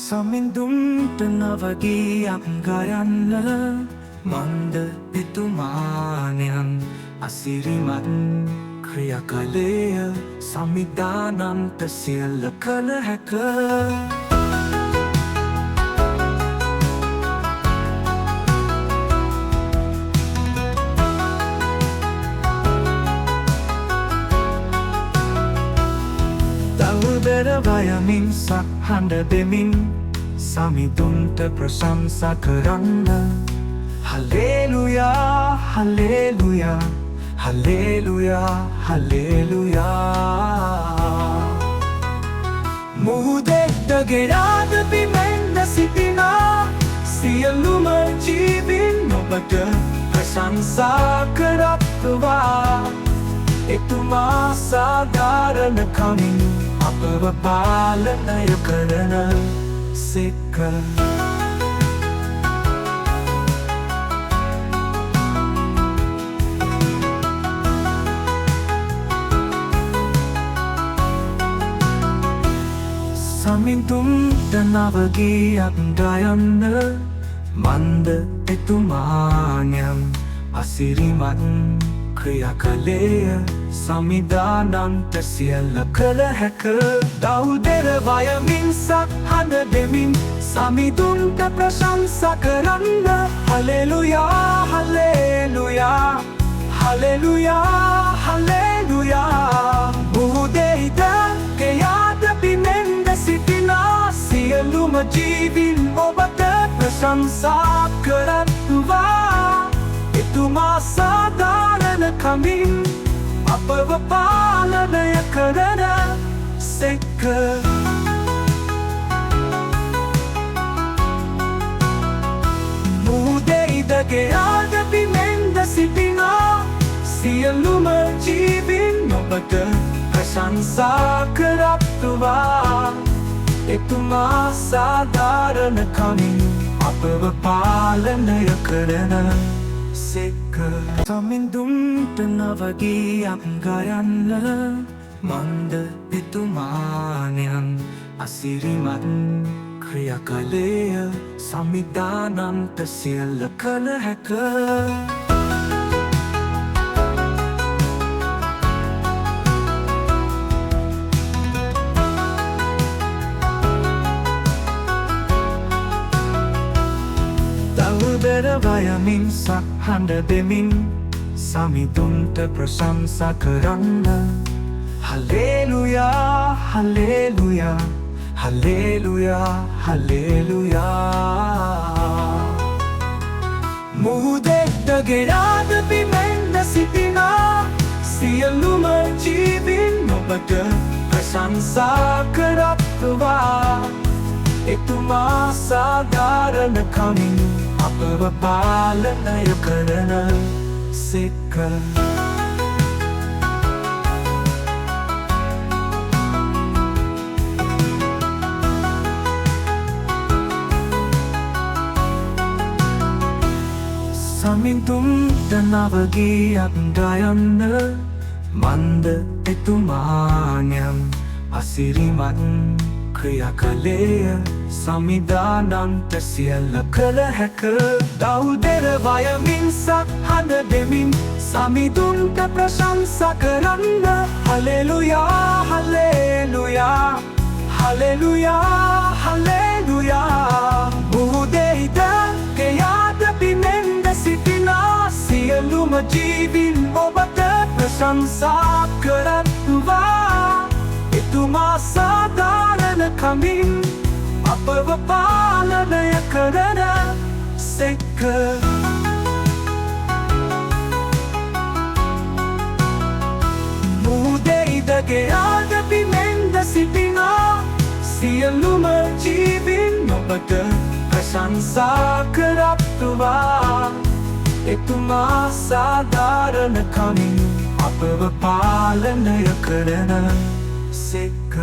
සමිඳුන්ට නවගීයක් ගයන්න මන්ද පිතුමානයන් අසිරිමත් ක්‍රියකලේය සමිධානන්ත සියල්ල කළ හැක දවුබෙර වයමින් සක්හඬ දෙමින් සමිඳුන්ට ප්‍රශංසා කරන්න හලේලුයා හලේලුයා හලේලුයා හලේලුයා මුහුදෙක්ට ගෙරාද බිමෙන්ද සිටිනා සියලුම ජීවින් ඔබට ප්‍රශංසා කරත්වා එතුමා සාධාරණ කමින් අපව පාලනය කරන සෙක සමිඳුන්ට නවගීයක් ගයන්න මන්ද එතුමානයන් අසිරිමත් ක්‍රියකලේය සමිධානන්ත සියල්ල කළ හැක දවුදෙර වයමින් සක්හඬ දෙමින් සමිඳුන්ට ප්‍රශංසා කරන්න හලෙලුයා හලෙලුයා හලෙලුයා හලෙලුයා මුහුදෙහිද ගෙයාද බිමෙන්ද සිටිනා සියලුම ජීවින් ඔබට ප්‍රශංසා කරත්වා එතුමා සාධාරණ කමින් අපව පාලනය කරන සෙක මුහුදෙහිදගේ ආද බිමෙන්ද සිටිනා සියලුම ජීවින් ඔබට ප්‍රශංසා කරත්වා එතුමා සාධාරණ කමින් අපව පාලනය කරන සෙක සමිඳුන්ට නවගීයක් ගයන්න මන්ද පිතුමානයන් අසිරිමත් ක්‍රියකලේය සමිධානන්ත සියල්ල කළ හැක දවුබෙර වයමින් සක්හඬ දෙමින් සමිඳුන්ට ප්‍රශංසා කරන්න හලේලුයා හලේලුයා හලේලුයා හලේලුයා මුහුදෙක්ට ගෙරාද බිමෙන්ද සිටිනා සියලුම ජීවින් ඔබට ප්‍රශංසා කරත්වා එතුමා සාධාරණ කමින් අපව පාලනය කරන සෙක සමිඳුන්ට නවගීයක් ගයන්න මන්ද එතුමානයන් අසිරිමත් ක්‍රියකලේය සමිධානන්ත සියල්ල කළ හැක දවුදෙර වයමින් සක්හඬ දෙමින් සමිඳුන්ට ප්‍රශංසා කරන්න හලෙලුයා හලෙලුයා හලෙලුයා හලෙලුයා මුහුදෙහිද ගෙයාද බිමෙන්ද සිටිනා සියලුම ජීවින් ඔබට ප්‍රශංසා කරත්වා එතුමා සාධාරණ කමින් අපව පාලනය කරන සෙක මුහුදෙහිදගේ ආද බිමෙන්ද සිටිනා සියලුම ජීවින් ඔබට ප්‍රශංසා කරත්වා එතුමා සාධාරණ කමින් අපව පාලනය කරන සෙක